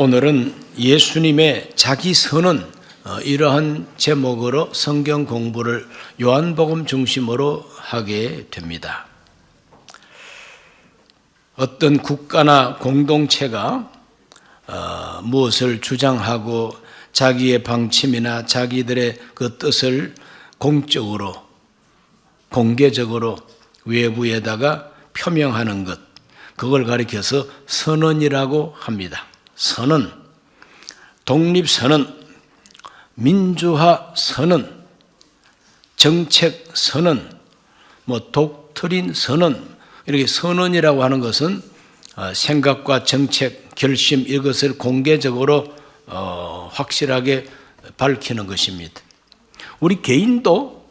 오늘은 예수님의 자기 선언, 이러한 제목으로 성경 공부를 요한복음 중심으로 하게 됩니다. 어떤 국가나 공동체가 무엇을 주장하고 자기의 방침이나 자기들의 그 뜻을 공적으로, 공개적으로 외부에다가 표명하는 것, 그걸 가리켜서 선언이라고 합니다. 선언, 독립선언, 민주화 선언, 정책 선언, 독트린 선언, 이렇게 선언이라고 하는 것은 생각과 정책, 결심 이것을 공개적으로 확실하게 밝히는 것입니다. 우리 개인도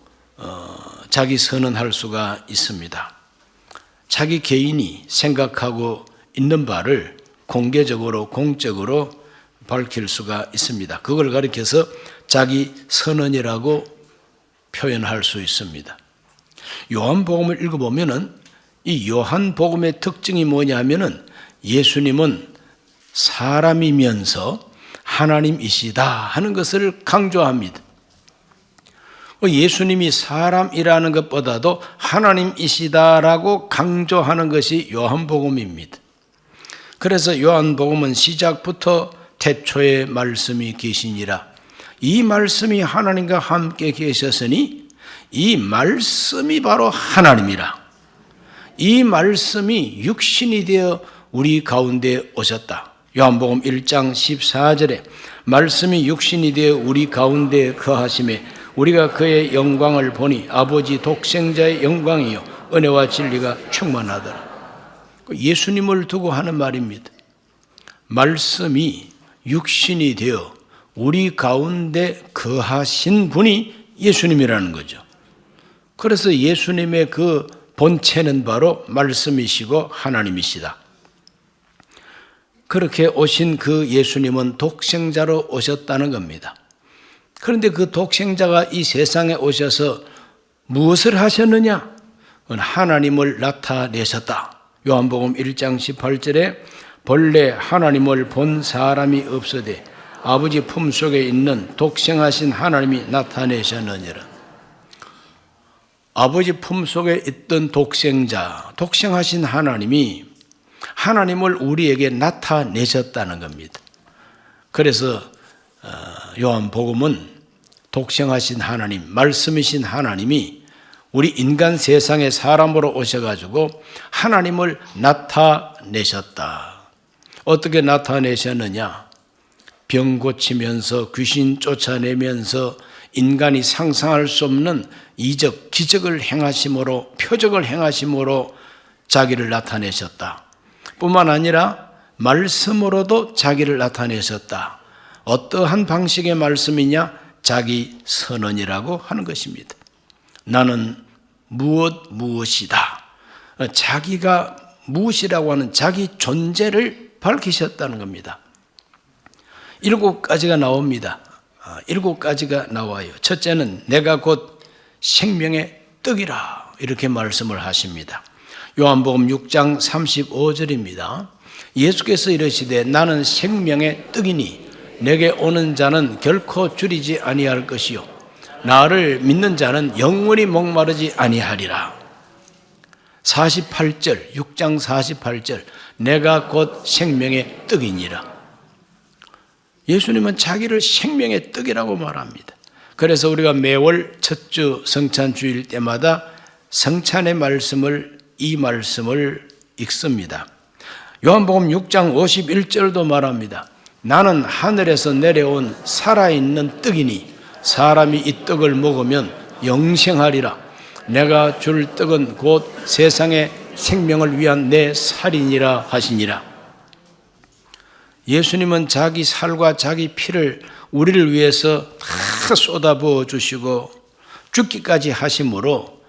자기 선언할 수가 있습니다. 자기 개인이 생각하고 있는 바를 공개적으로 공적으로 밝힐 수가 있습니다. 그걸 가리켜서 자기 선언이라고 표현할 수 있습니다. 요한복음을 읽어보면은 이 요한복음의 특징이 뭐냐면은 예수님은 사람이면서 하나님이시다 하는 것을 강조합니다. 예수님이 사람이라는 것보다도 하나님이시다라고 강조하는 것이 요한복음입니다. 그래서 요한복음은 시작부터 태초에 말씀이 계시니라. 이 말씀이 하나님과 함께 계셨으니 이 말씀이 바로 하나님이라. 이 말씀이 육신이 되어 우리 가운데 오셨다. 요한복음 1장 14절에 말씀이 육신이 되어 우리 가운데 거하심에 우리가 그의 영광을 보니 아버지 독생자의 영광이요 은혜와 진리가 충만하더라. 예수님을 두고 하는 말입니다. 말씀이 육신이 되어 우리 가운데 거하신 분이 예수님이라는 거죠. 그래서 예수님의 그 본체는 바로 말씀이시고 하나님이시다. 그렇게 오신 그 예수님은 독생자로 오셨다는 겁니다. 그런데 그 독생자가 이 세상에 오셔서 무엇을 하셨느냐? 하나님을 나타내셨다. 요한복음 1장 18절에 본래 하나님을 본 사람이 없으되 아버지 품속에 있는 독생하신 하나님이 나타내셨느니라. 아버지 품속에 있던 독생자, 독생하신 하나님이 하나님을 우리에게 나타내셨다는 겁니다. 그래서 요한복음은 독생하신 하나님, 말씀이신 하나님이 우리 인간 세상에 사람으로 오셔가지고 하나님을 나타내셨다. 어떻게 나타내셨느냐? 병 고치면서 귀신 쫓아내면서 인간이 상상할 수 없는 이적, 기적을 행하심으로, 표적을 행하심으로 자기를 나타내셨다. 뿐만 아니라 말씀으로도 자기를 나타내셨다. 어떠한 방식의 말씀이냐? 자기 선언이라고 하는 것입니다. 나는 무엇이다. 자기가 무엇이라고 하는 자기 존재를 밝히셨다는 겁니다. 7가지가 나옵니다. 7가지가 나와요. 첫째는 내가 곧 생명의 떡이라 이렇게 말씀을 하십니다. 요한복음 6장 35절입니다. 예수께서 이르시되 나는 생명의 떡이니 내게 오는 자는 결코 줄이지 아니할 것이요 나를 믿는 자는 영원히 목마르지 아니하리라. 48절, 6장 48절 내가 곧 생명의 떡이니라. 예수님은 자기를 생명의 떡이라고 말합니다. 그래서 우리가 매월 첫 주 성찬주일 때마다 성찬의 말씀을, 이 말씀을 읽습니다. 요한복음 6장 51절도 말합니다. 나는 하늘에서 내려온 살아있는 떡이니 사람이 이 떡을 먹으면 영생하리라. 내가 줄 떡은 곧 세상의 생명을 위한 내 살이니라 하시니라. 예수님은 자기 살과 자기 피를 우리를 위해서 다 쏟아부어 주시고 죽기까지 하심으로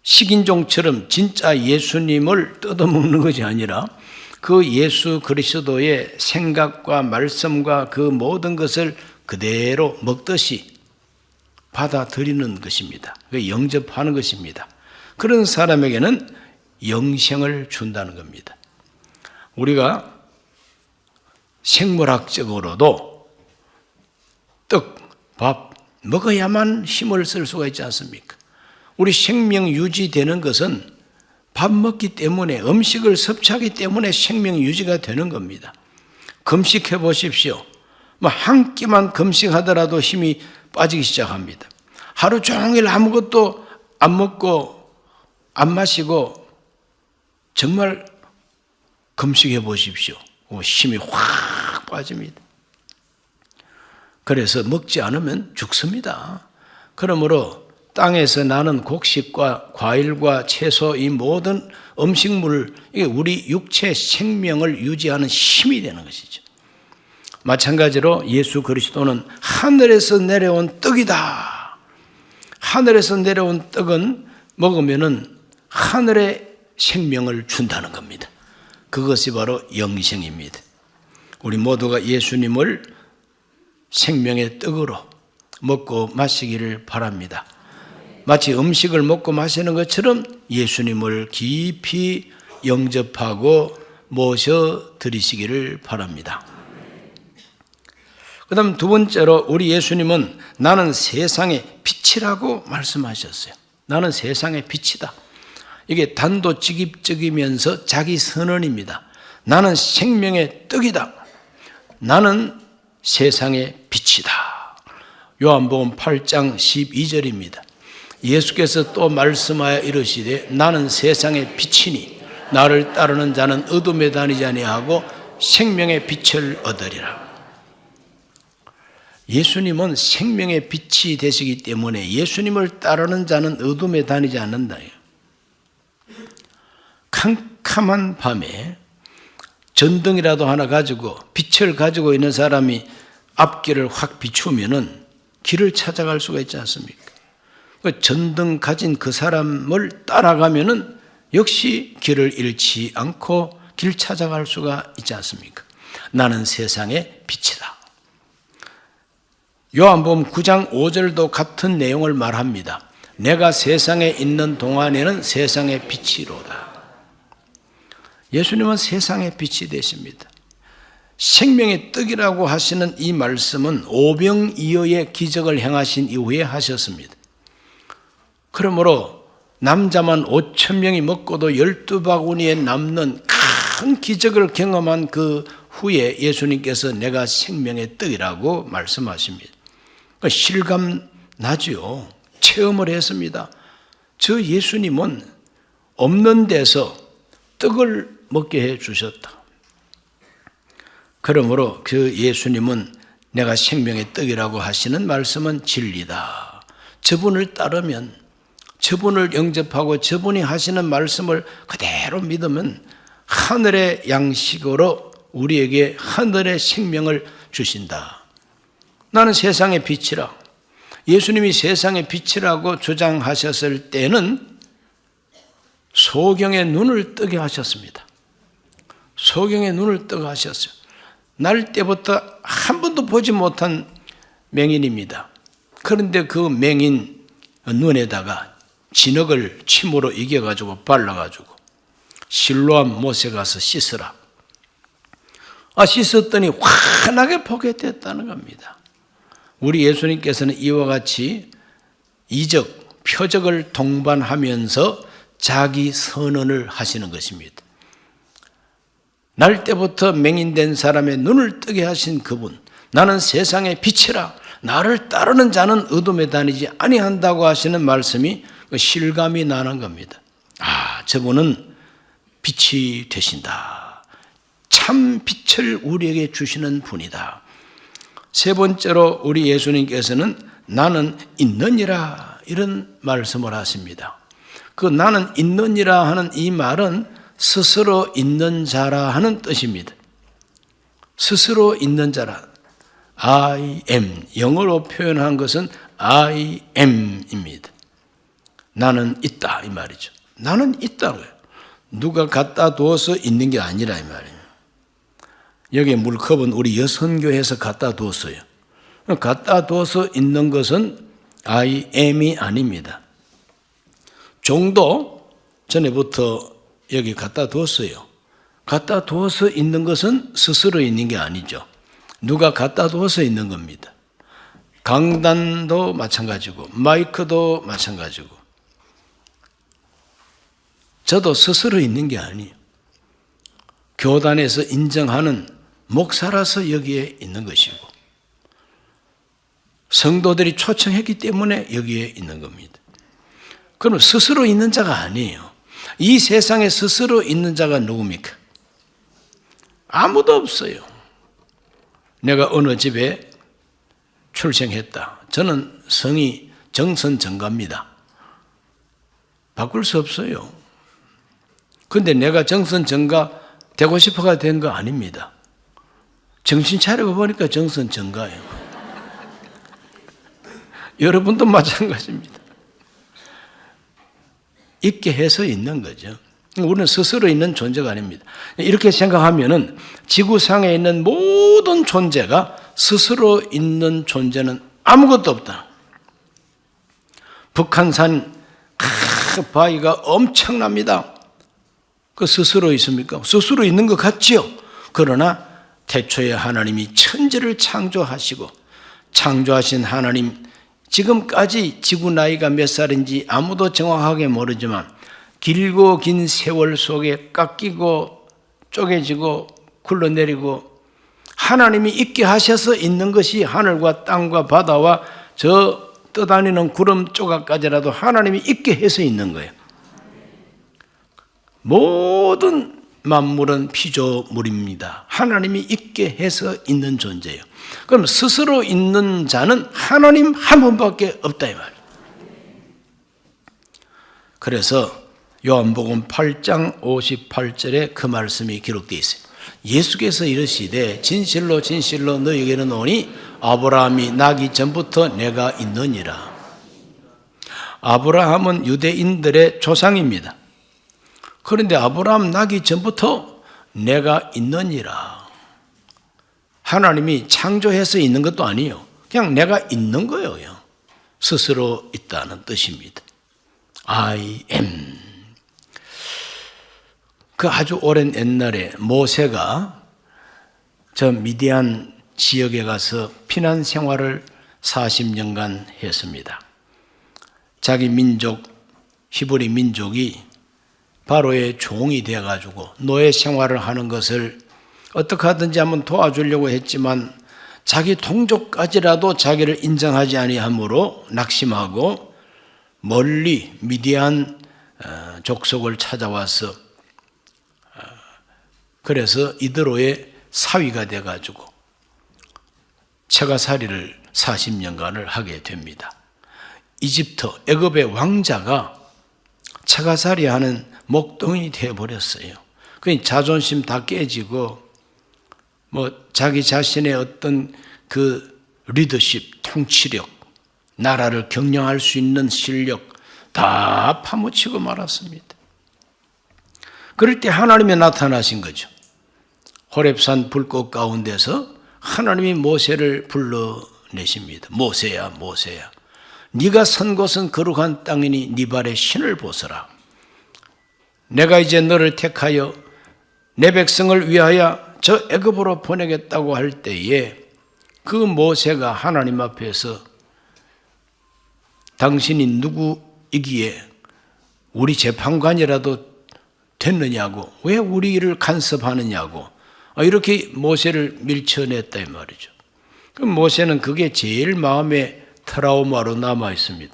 식인종처럼 진짜 예수님을 뜯어먹는 것이 아니라 그 예수 그리스도의 생각과 말씀과 그 모든 것을 그대로 먹듯이 받아들이는 것입니다. 영접하는 것입니다. 그런 사람에게는 영생을 준다는 겁니다. 우리가 생물학적으로도 떡, 밥 먹어야만 힘을 쓸 수가 있지 않습니까? 우리 생명 유지되는 것은 밥 먹기 때문에, 음식을 섭취하기 때문에 생명 유지가 되는 겁니다. 금식해 보십시오. 한 끼만 금식하더라도 힘이 빠지기 시작합니다. 하루 종일 아무것도 안 먹고 안 마시고 정말 금식해 보십시오. 힘이 확 빠집니다. 그래서 먹지 않으면 죽습니다. 그러므로 땅에서 나는 곡식과 과일과 채소, 이 모든 음식물, 이게 우리 육체 생명을 유지하는 힘이 되는 것이죠. 마찬가지로 예수 그리스도는 하늘에서 내려온 떡이다. 하늘에서 내려온 떡은 먹으면은 하늘의 생명을 준다는 겁니다. 그것이 바로 영생입니다. 우리 모두가 예수님을 생명의 떡으로 먹고 마시기를 바랍니다. 마치 음식을 먹고 마시는 것처럼 예수님을 깊이 영접하고 모셔드리시기를 바랍니다. 그 다음 두 번째로 우리 예수님은 나는 세상의 빛이라고 말씀하셨어요. 나는 세상의 빛이다. 이게 단도직입적이면서 자기 선언입니다. 나는 생명의 떡이다. 나는 세상의 빛이다. 요한복음 8장 12절입니다. 예수께서 또 말씀하여 이르시되 나는 세상의 빛이니 나를 따르는 자는 어둠에 다니지 아니하고 생명의 빛을 얻으리라. 예수님은 생명의 빛이 되시기 때문에 예수님을 따르는 자는 어둠에 다니지 않는다. 캄캄한 밤에 전등이라도 하나 가지고 빛을 가지고 있는 사람이 앞길을 확 비추면은 길을 찾아갈 수가 있지 않습니까? 그 전등 가진 그 사람을 따라가면은 역시 길을 잃지 않고 길 찾아갈 수가 있지 않습니까? 나는 세상의 빛이다. 요한복음 9장 5절도 같은 내용을 말합니다. 내가 세상에 있는 동안에는 세상의 빛이로다. 예수님은 세상의 빛이 되십니다. 생명의 떡이라고 하시는 이 말씀은 오병이어의 기적을 행하신 이후에 하셨습니다. 그러므로 남자만 5,000명이 먹고도 12바구니에 남는 큰 기적을 경험한 그 후에 예수님께서 내가 생명의 떡이라고 말씀하십니다. 실감 나죠. 체험을 했습니다. 저 예수님은 없는 데서 떡을 먹게 해 주셨다. 그러므로 그 예수님은 내가 생명의 떡이라고 하시는 말씀은 진리다. 저분을 따르면, 저분을 영접하고 저분이 하시는 말씀을 그대로 믿으면 하늘의 양식으로 우리에게 하늘의 생명을 주신다. 나는 세상의 빛이라. 예수님이 세상의 빛이라고 주장하셨을 때는 소경의 눈을 뜨게 하셨습니다. 소경의 눈을 뜨게 하셨어요. 날 때부터 한 번도 보지 못한 맹인입니다. 그런데 그 맹인 눈에다가 진흙을 침으로 이겨가지고 발라가지고 실로암 못에 가서 씻으라. 씻었더니 환하게 보게 됐다는 겁니다. 우리 예수님께서는 이와 같이 이적, 표적을 동반하면서 자기 선언을 하시는 것입니다. 날 때부터 맹인된 사람의 눈을 뜨게 하신 그분, 나는 세상의 빛이라. 나를 따르는 자는 어둠에 다니지 아니한다고 하시는 말씀이 실감이 나는 겁니다. 저분은 빛이 되신다. 참 빛을 우리에게 주시는 분이다. 세 번째로 우리 예수님께서는 나는 있느니라 이런 말씀을 하십니다. 그 나는 있느니라 하는 이 말은 스스로 있는 자라 하는 뜻입니다. 스스로 있는 자라. I am. 영어로 표현한 것은 I am입니다. 나는 있다 이 말이죠. 나는 있다고요. 누가 갖다 두어서 있는 게 아니라 이 말이에요. 여기 물컵은 우리 여선교회에서 갖다 두었어요. 갖다 두어서 있는 것은 I am이 아닙니다. 종도 전에부터 여기 갖다 두었어요. 갖다 두어서 있는 것은 스스로 있는 게 아니죠. 누가 갖다 두어서 있는 겁니다. 강단도 마찬가지고 마이크도 마찬가지고 저도 스스로 있는 게 아니에요. 교단에서 인정하는 목사라서 여기에 있는 것이고 성도들이 초청했기 때문에 여기에 있는 겁니다. 그럼 스스로 있는 자가 아니에요. 이 세상에 스스로 있는 자가 누굽니까? 아무도 없어요. 내가 어느 집에 출생했다. 저는 성이 정선정가입니다. 바꿀 수 없어요. 그런데 내가 정선정가 되고 싶어가 된 거 아닙니다. 정신 차리고 보니까 정선정가예요. 여러분도 마찬가지입니다. 있게 해서 있는 거죠. 우리는 스스로 있는 존재가 아닙니다. 이렇게 생각하면은 지구상에 있는 모든 존재가 스스로 있는 존재는 아무것도 없다. 북한산 바위가 엄청납니다. 그 스스로 있습니까? 스스로 있는 것 같지요. 그러나 태초에 하나님이 천지를 창조하시고 창조하신 하나님, 지금까지 지구 나이가 몇 살인지 아무도 정확하게 모르지만 길고 긴 세월 속에 깎이고 쪼개지고 굴러내리고 하나님이 있게 하셔서 있는 것이 하늘과 땅과 바다와 저 떠다니는 구름 조각까지라도 하나님이 있게 해서 있는 거예요. 모든 만물은 피조물입니다. 하나님이 있게 해서 있는 존재예요. 그럼 스스로 있는 자는 하나님 한 분밖에 없다 이 말이에요. 그래서 요한복음 8장 58절에 그 말씀이 기록되어 있어요. 예수께서 이르시되 진실로 진실로 너희에게는 오니 아브라함이 나기 전부터 내가 있느니라. 아브라함은 유대인들의 조상입니다. 그런데 아브라함 나기 전부터 내가 있느니라. 하나님이 창조해서 있는 것도 아니에요. 그냥 내가 있는 거예요. 스스로 있다는 뜻입니다. I am. 그 아주 오랜 옛날에 모세가 저 미디안 지역에 가서 피난 생활을 40년간 했습니다. 자기 민족, 히브리 민족이 바로의 종이 되어가지고 노예 생활을 하는 것을 어떻게 하든지 한번 도와주려고 했지만 자기 동족까지라도 자기를 인정하지 아니하므로 낙심하고 멀리 미디안 족속을 찾아와서 그래서 이드로의 사위가 돼가지고 처가살이를 40년간을 하게 됩니다. 이집트, 애굽의 왕자가 처가살이하는 목동이 되어버렸어요. 그 자존심 다 깨지고 자기 자신의 어떤 그 리더십, 통치력, 나라를 경영할 수 있는 실력 다 파묻히고 말았습니다. 그럴 때 하나님이 나타나신 거죠. 호렙산 불꽃 가운데서 하나님이 모세를 불러내십니다. 모세야, 모세야. 네가 선 곳은 거룩한 땅이니 네 발에 신을 벗어라. 내가 이제 너를 택하여 내 백성을 위하여 저 애굽으로 보내겠다고 할 때에 그 모세가 하나님 앞에서 당신이 누구이기에 우리 재판관이라도 됐느냐고, 왜 우리를 간섭하느냐고 이렇게 모세를 밀쳐냈다 이 말이죠. 그럼 모세는 그게 제일 마음에 트라우마로 남아 있습니다.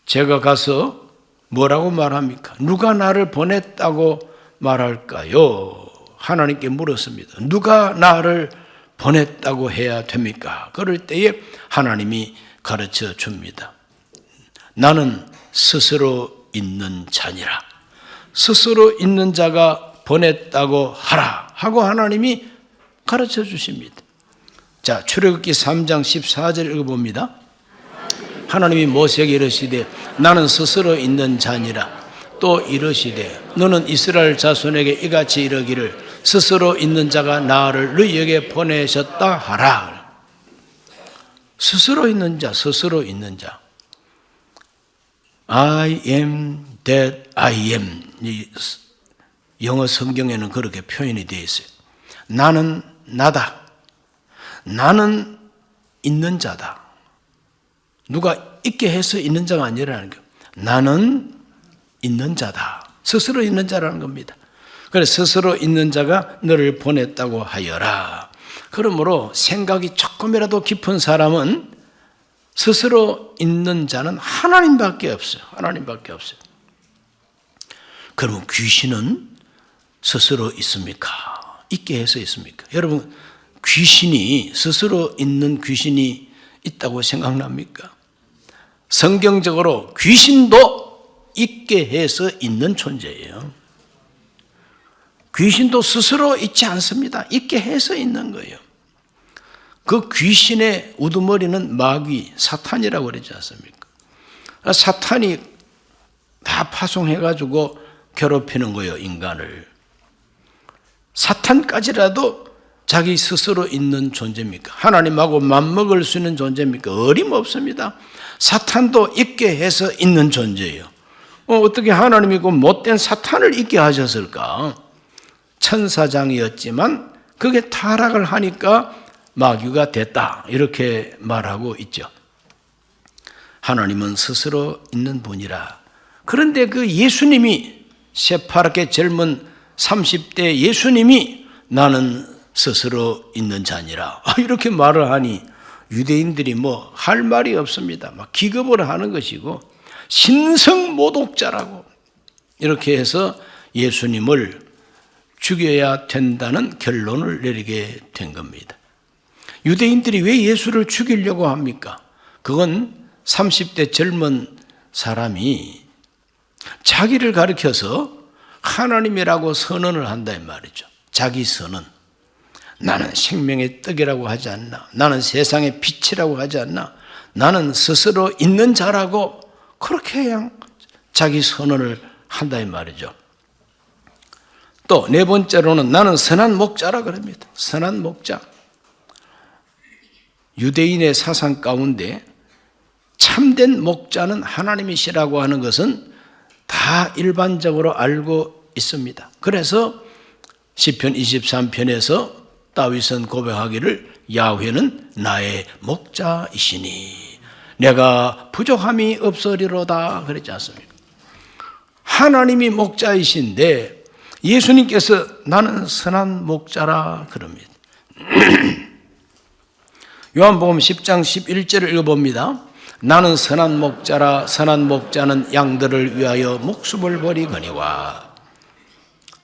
제가 가서 뭐라고 말합니까? 누가 나를 보냈다고 말할까요? 하나님께 물었습니다. 누가 나를 보냈다고 해야 됩니까? 그럴 때에 하나님이 가르쳐 줍니다. 나는 스스로 있는 자니라. 스스로 있는 자가 보냈다고 하라 하고 하나님이 가르쳐 주십니다. 자, 출애굽기 3장 14절 읽어봅니다. 하나님이 모세에게 이르시되 나는 스스로 있는 자니라. 또 이르시되 너는 이스라엘 자손에게 이같이 이르기를 스스로 있는 자가 나를 너희에게 보내셨다 하라. 스스로 있는 자, 스스로 있는 자. I am that I am. 영어 성경에는 그렇게 표현이 되어 있어요. 나는 나다. 나는 있는 자다. 누가 있게 해서 있는 자가 아니라는 거예요. 나는 있는 자다. 스스로 있는 자라는 겁니다. 그래서 스스로 있는 자가 너를 보냈다고 하여라. 그러므로 생각이 조금이라도 깊은 사람은 스스로 있는 자는 하나님밖에 없어요. 하나님밖에 없어요. 그러면 귀신은 스스로 있습니까? 있게 해서 있습니까? 여러분, 귀신이 스스로 있는 귀신이 있다고 생각납니까? 성경적으로 귀신도 있게 해서 있는 존재예요. 귀신도 스스로 있지 않습니다. 있게 해서 있는 거예요. 그 귀신의 우두머리는 마귀, 사탄이라고 그러지 않습니까? 사탄이 다 파송해가지고 괴롭히는 거예요, 인간을. 사탄까지라도 자기 스스로 있는 존재입니까? 하나님하고 맞먹을 수 있는 존재입니까? 어림없습니다. 사탄도 있게 해서 있는 존재예요. 어떻게 하나님이 그 못된 사탄을 있게 하셨을까? 천사장이었지만 그게 타락을 하니까 마귀가 됐다, 이렇게 말하고 있죠. 하나님은 스스로 있는 분이라. 그런데 그 예수님이, 새파랗게 젊은 30대 예수님이 나는 스스로 있는 자니라, 이렇게 말을 하니 유대인들이 뭐 할 말이 없습니다. 막 기겁을 하는 것이고 신성모독자라고 이렇게 해서 예수님을 죽여야 된다는 결론을 내리게 된 겁니다. 유대인들이 왜 예수를 죽이려고 합니까? 그건 30대 젊은 사람이 자기를 가리켜서 하나님이라고 선언을 한다 이 말이죠. 자기 선언. 나는 생명의 떡이라고 하지 않나? 나는 세상의 빛이라고 하지 않나? 나는 스스로 있는 자라고 그렇게 그냥 자기 선언을 한다 이 말이죠. 또 네 번째로는 나는 선한 목자라 그럽니다. 선한 목자. 유대인의 사상 가운데 참된 목자는 하나님이시라고 하는 것은 다 일반적으로 알고 있습니다. 그래서 시편 23편에서 다윗은 고백하기를 야훼는 나의 목자이시니 내가 부족함이 없으리로다 그랬지 않습니까? 하나님이 목자이신데 예수님께서 나는 선한 목자라 그럽니다. 요한복음 10장 11절을 읽어봅니다. 나는 선한 목자라. 선한 목자는 양들을 위하여 목숨을 버리거니와.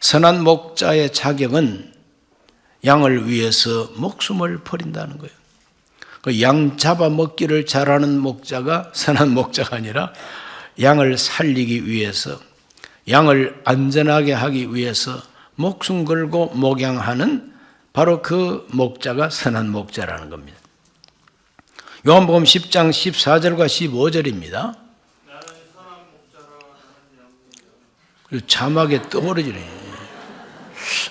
선한 목자의 자격은 양을 위해서 목숨을 버린다는 거예요. 그 양 잡아먹기를 잘하는 목자가 선한 목자가 아니라 양을 살리기 위해서, 양을 안전하게 하기 위해서 목숨 걸고 목양하는 바로 그 목자가 선한 목자라는 겁니다. 요한복음 10장 14절과 15절입니다. 그리고 자막에 떠오르지네.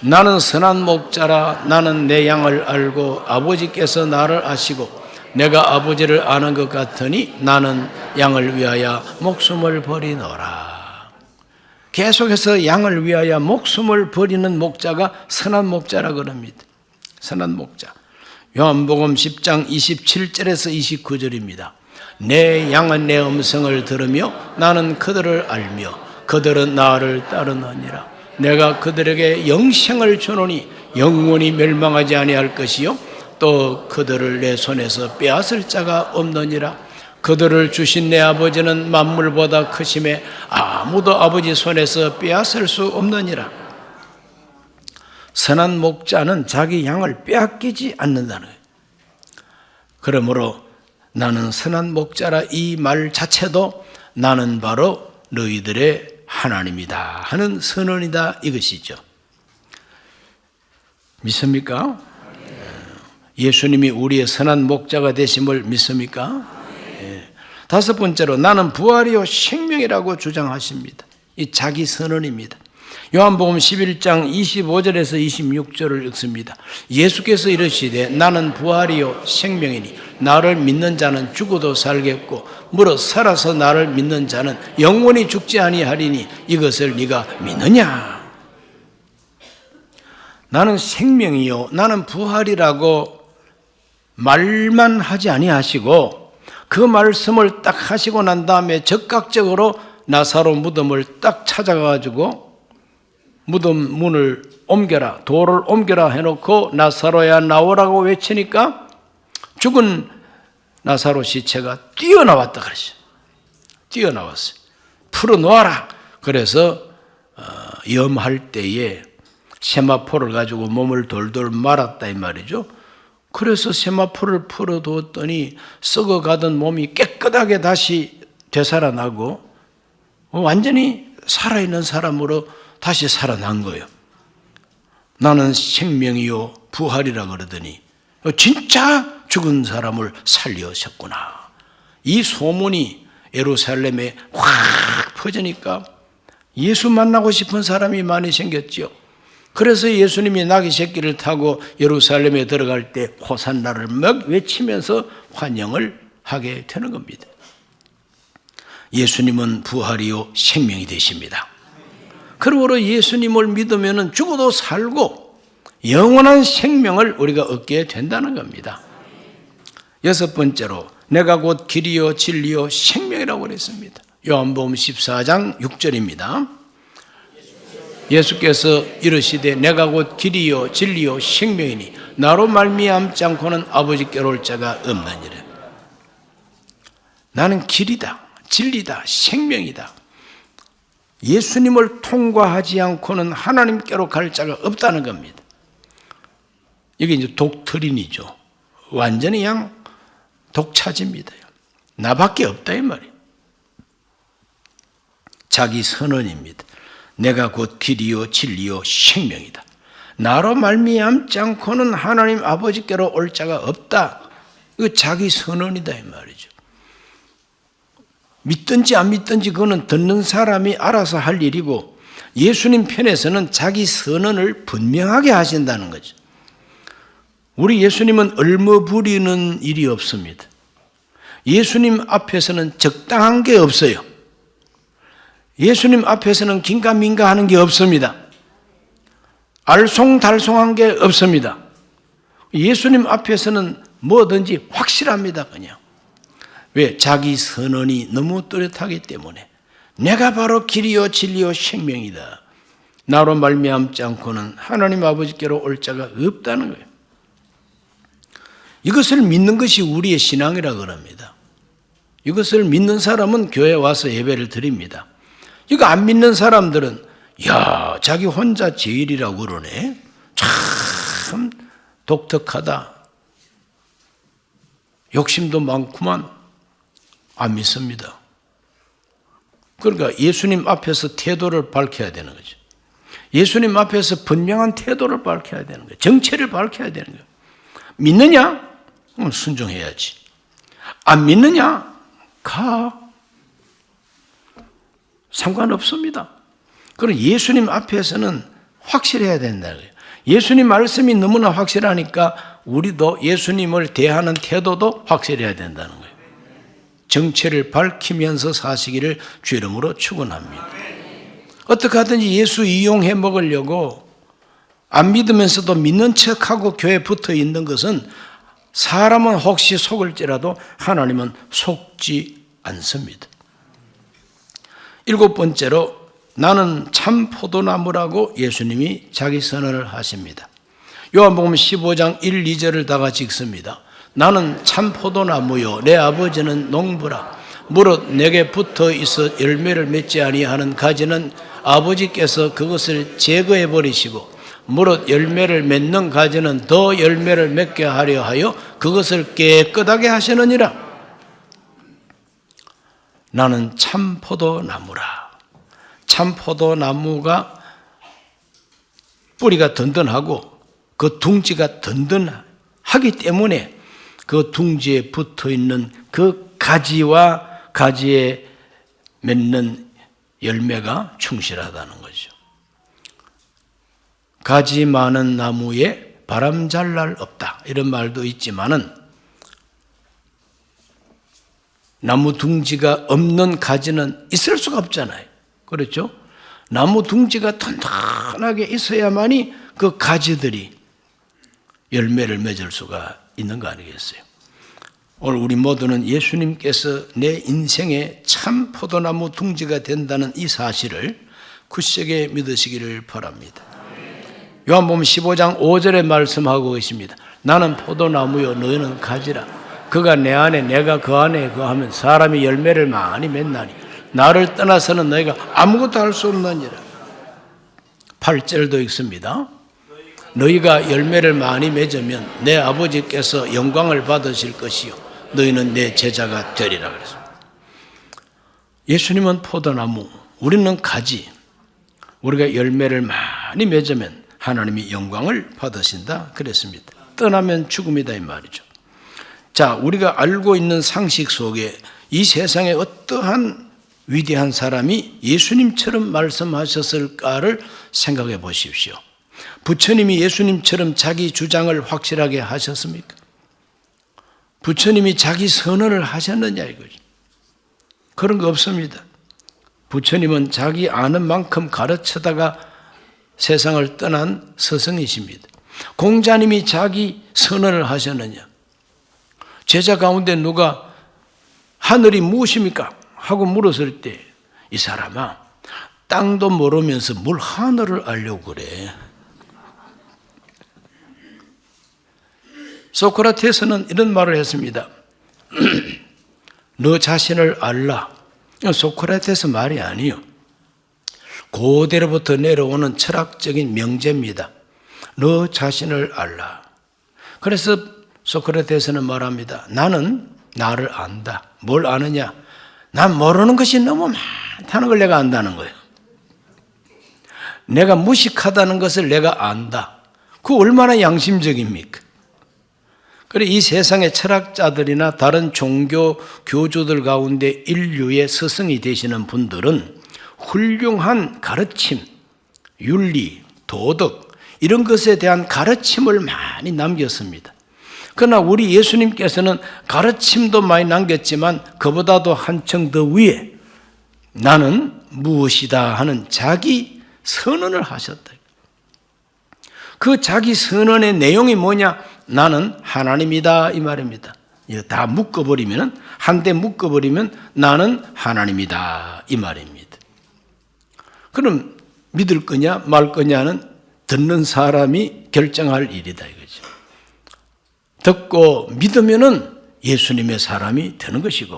나는 선한 목자라. 나는 내 양을 알고 아버지께서 나를 아시고 내가 아버지를 아는 것 같으니 나는 양을 위하여 목숨을 버리노라. 계속해서 양을 위하여 목숨을 버리는 목자가 선한 목자라 그럽니다. 선한 목자. 요한복음 10장 27절에서 29절입니다. 내 양은 내 음성을 들으며 나는 그들을 알며 그들은 나를 따르느니라. 내가 그들에게 영생을 주노니 영원히 멸망하지 아니할 것이요 또 그들을 내 손에서 빼앗을 자가 없느니라. 그들을 주신 내 아버지는 만물보다 크심에 아무도 아버지 손에서 빼앗을 수 없느니라. 선한 목자는 자기 양을 빼앗기지 않는다는 거예요. 그러므로 나는 선한 목자라 이 말 자체도 나는 바로 너희들의 하나님이다 하는 선언이다 이것이죠. 믿습니까? 예수님이 우리의 선한 목자가 되심을 믿습니까? 다섯 번째로 나는 부활이요 생명이라고 주장하십니다. 이 자기 선언입니다. 요한복음 11장 25절에서 26절을 읽습니다. 예수께서 이르시되 나는 부활이요 생명이니 나를 믿는 자는 죽어도 살겠고 무릇 살아서 나를 믿는 자는 영원히 죽지 아니하리니 이것을 네가 믿느냐? 나는 생명이요 나는 부활이라고 말만 하지 아니하시고 그 말씀을 딱 하시고 난 다음에 즉각적으로 나사로 무덤을 딱 찾아가지고 무덤 문을 옮겨라, 돌을 옮겨라 해놓고 나사로야 나오라고 외치니까 죽은 나사로 시체가 뛰어나왔다 그러죠. 뛰어나왔어요. 풀어놓아라. 그래서 염할 때에 세마포를 가지고 몸을 돌돌 말았다 이 말이죠. 그래서 세마포를 풀어두었더니 썩어가던 몸이 깨끗하게 다시 되살아나고 완전히 살아있는 사람으로 다시 살아난 거예요. 나는 생명이요 부활이라 그러더니 진짜 죽은 사람을 살리셨구나. 이 소문이 예루살렘에 확 퍼지니까 예수 만나고 싶은 사람이 많이 생겼지요. 그래서 예수님이 나귀 새끼를 타고 예루살렘에 들어갈 때 호산나를 막 외치면서 환영을 하게 되는 겁니다. 예수님은 부활이요 생명이 되십니다. 그러므로 예수님을 믿으면 죽어도 살고 영원한 생명을 우리가 얻게 된다는 겁니다. 여섯 번째로 내가 곧 길이요 진리요 생명이라고 그랬습니다. 요한복음 14장 6절입니다. 예수께서 이르시되 내가 곧 길이요 진리요 생명이니 나로 말미암지 않고는 아버지께로 올 자가 없느니라. 나는 길이다, 진리다, 생명이다. 예수님을 통과하지 않고는 하나님께로 갈 자가 없다는 겁니다. 이게 이제 독트린이죠. 완전히 그냥 독차지입니다. 나밖에 없다 이 말이에요. 자기 선언입니다. 내가 곧 길이요 진리요 생명이다. 나로 말미암지 않고는 하나님 아버지께로 올 자가 없다. 이거 자기 선언이다 이 말이죠. 믿든지 안 믿든지 그거는 듣는 사람이 알아서 할 일이고 예수님 편에서는 자기 선언을 분명하게 하신다는 거죠. 우리 예수님은 얼머부리는 일이 없습니다. 예수님 앞에서는 적당한 게 없어요. 예수님 앞에서는 긴가민가 하는 게 없습니다. 알쏭달쏭한 게 없습니다. 예수님 앞에서는 뭐든지 확실합니다. 그냥. 왜? 자기 선언이 너무 뚜렷하기 때문에 내가 바로 길이요 진리요 생명이다. 나로 말미암지 않고는 하나님 아버지께로 올 자가 없다는 거예요. 이것을 믿는 것이 우리의 신앙이라 그럽니다. 이것을 믿는 사람은 교회에 와서 예배를 드립니다. 이거 안 믿는 사람들은 야 자기 혼자 제일이라고 그러네. 참 독특하다. 욕심도 많구만. 안 믿습니다. 그러니까 예수님 앞에서 태도를 밝혀야 되는 거죠. 예수님 앞에서 분명한 태도를 밝혀야 되는 거예요. 정체를 밝혀야 되는 거예요. 믿느냐? 순종해야지. 안 믿느냐? 가. 상관없습니다. 그럼 예수님 앞에서는 확실해야 된다는 거예요. 예수님 말씀이 너무나 확실하니까 우리도 예수님을 대하는 태도도 확실해야 된다는 거예요. 정체를 밝히면서 사시기를 주 이름으로 축원합니다. 어떻게 하든지 예수 이용해 먹으려고 안 믿으면서도 믿는 척하고 교회에 붙어 있는 것은 사람은 혹시 속을지라도 하나님은 속지 않습니다. 일곱 번째로 나는 참 포도나무라고 예수님이 자기 선언을 하십니다. 요한복음 15장 1, 2절을 다 같이 읽습니다. 나는 참 포도나무요 내 아버지는 농부라. 무릇 내게 붙어 있어 열매를 맺지 아니하는 가지는 아버지께서 그것을 제거해 버리시고 무릇 열매를 맺는 가지는 더 열매를 맺게 하려 하여 그것을 깨끗하게 하시느니라. 나는 참 포도나무라. 참 포도나무가 뿌리가 든든하고 그 둥지가 든든하기 때문에 그 둥지에 붙어 있는 그 가지와 가지에 맺는 열매가 충실하다는 거죠. 가지 많은 나무에 바람 잘 날 없다 이런 말도 있지만은 나무 둥지가 없는 가지는 있을 수가 없잖아요. 그렇죠? 나무 둥지가 튼튼하게 있어야만이 그 가지들이 열매를 맺을 수가 있는 거 아니겠어요? 오늘 우리 모두는 예수님께서 내 인생의 참 포도나무 둥지가 된다는 이 사실을 굳세게 믿으시기를 바랍니다. 요한복음 15장 5절에 말씀하고 계십니다. 나는 포도나무요 너희는 가지라. 그가 내 안에 내가 그 안에 거하면 사람이 열매를 많이 맺나니 나를 떠나서는 너희가 아무것도 할 수 없느니라. 8절도 읽습니다. 너희가 열매를 많이 맺으면 내 아버지께서 영광을 받으실 것이요 너희는 내 제자가 되리라 그랬습니다. 예수님은 포도나무, 우리는 가지. 우리가 열매를 많이 맺으면 하나님이 영광을 받으신다 그랬습니다. 떠나면 죽음이다 이 말이죠. 자, 우리가 알고 있는 상식 속에 이 세상에 어떠한 위대한 사람이 예수님처럼 말씀하셨을까를 생각해 보십시오. 부처님이 예수님처럼 자기 주장을 확실하게 하셨습니까? 부처님이 자기 선언을 하셨느냐 이거죠. 그런 거 없습니다. 부처님은 자기 아는 만큼 가르쳐다가 세상을 떠난 스승이십니다. 공자님이 자기 선언을 하셨느냐? 제자 가운데 누가 하늘이 무엇입니까? 하고 물었을 때 이 사람아 땅도 모르면서 뭘 하늘을 알려고 그래. 소크라테스는 이런 말을 했습니다. 너 자신을 알라. 소크라테스 말이 아니요. 고대로부터 내려오는 철학적인 명제입니다. 너 자신을 알라. 그래서 소크라테스는 말합니다. 나는 나를 안다. 뭘 아느냐? 난 모르는 것이 너무 많다는 걸 내가 안다는 거예요. 내가 무식하다는 것을 내가 안다. 그 얼마나 양심적입니까? 그래 이 세상의 철학자들이나 다른 종교 교주들 가운데 인류의 스승이 되시는 분들은 훌륭한 가르침, 윤리, 도덕 이런 것에 대한 가르침을 많이 남겼습니다. 그러나 우리 예수님께서는 가르침도 많이 남겼지만 그보다도 한층 더 위에 나는 무엇이다 하는 자기 선언을 하셨다. 그 자기 선언의 내용이 뭐냐? 나는 하나님이다 이 말입니다. 다 묶어버리면 한데 묶어버리면 나는 하나님이다 이 말입니다. 그럼 믿을 거냐 말 거냐는 듣는 사람이 결정할 일이다 이거죠. 듣고 믿으면은 예수님의 사람이 되는 것이고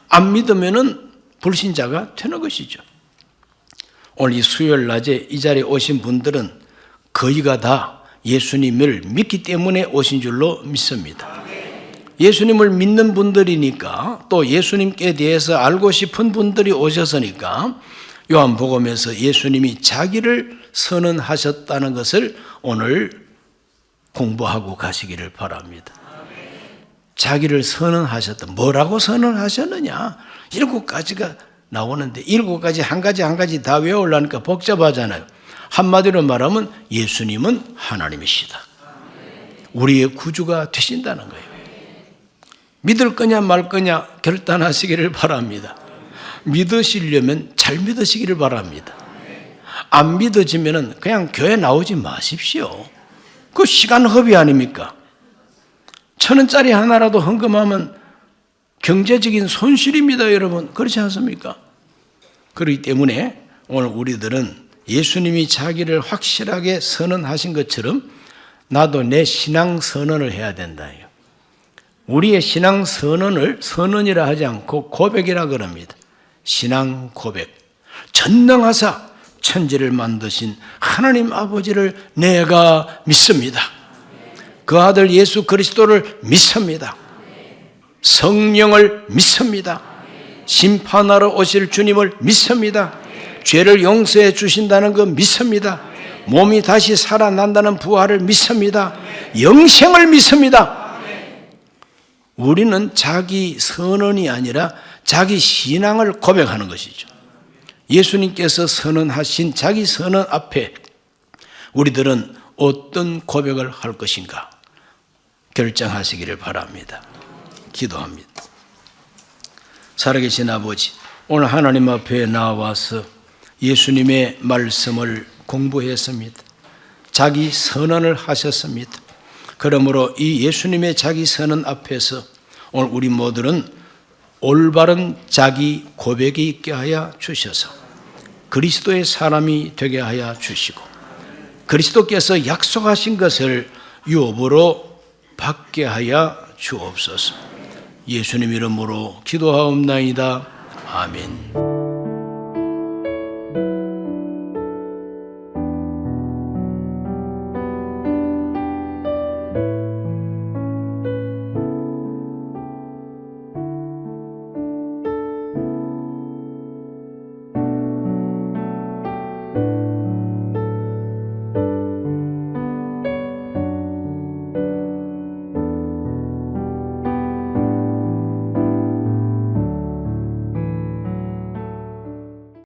안 믿으면은 불신자가 되는 것이죠. 오늘 이 수요일 낮에 이 자리에 오신 분들은 거의가 다 예수님을 믿기 때문에 오신 줄로 믿습니다. 예수님을 믿는 분들이니까 또 예수님께 대해서 알고 싶은 분들이 오셨으니까 요한복음에서 예수님이 자기를 선언하셨다는 것을 오늘 공부하고 가시기를 바랍니다. 자기를 선언하셨다. 뭐라고 선언하셨느냐? 7가지가 나오는데 7가지 한 가지 다 외우려니까 복잡하잖아요. 한마디로 말하면 예수님은 하나님이시다. 우리의 구주가 되신다는 거예요. 믿을 거냐 말 거냐 결단하시기를 바랍니다. 믿으시려면 잘 믿으시기를 바랍니다. 안 믿어지면 그냥 교회 나오지 마십시오. 그 시간 허비 아닙니까? 1,000원짜리 하나라도 헌금하면 경제적인 손실입니다, 여러분. 그렇지 않습니까? 그렇기 때문에 오늘 우리들은 예수님이 자기를 확실하게 선언하신 것처럼 나도 내 신앙 선언을 해야 된다. 우리의 신앙 선언을 선언이라 하지 않고 고백이라 그럽니다. 신앙 고백. 전능하사 천지를 만드신 하나님 아버지를 내가 믿습니다. 그 아들 예수 그리스도를 믿습니다. 성령을 믿습니다. 심판하러 오실 주님을 믿습니다. 죄를 용서해 주신다는 거 믿습니다. 몸이 다시 살아난다는 부활을 믿습니다. 영생을 믿습니다. 우리는 자기 선언이 아니라 자기 신앙을 고백하는 것이죠. 예수님께서 선언하신 자기 선언 앞에 우리들은 어떤 고백을 할 것인가 결정하시기를 바랍니다. 기도합니다. 살아계신 아버지, 오늘 하나님 앞에 나와서 예수님의 말씀을 공부했습니다. 자기 선언을 하셨습니다. 그러므로 이 예수님의 자기 선언 앞에서 오늘 우리 모두는 올바른 자기 고백이 있게 하여 주셔서 그리스도의 사람이 되게 하여 주시고 그리스도께서 약속하신 것을 유업으로 받게 하여 주옵소서. 예수님 이름으로 기도하옵나이다. 아멘.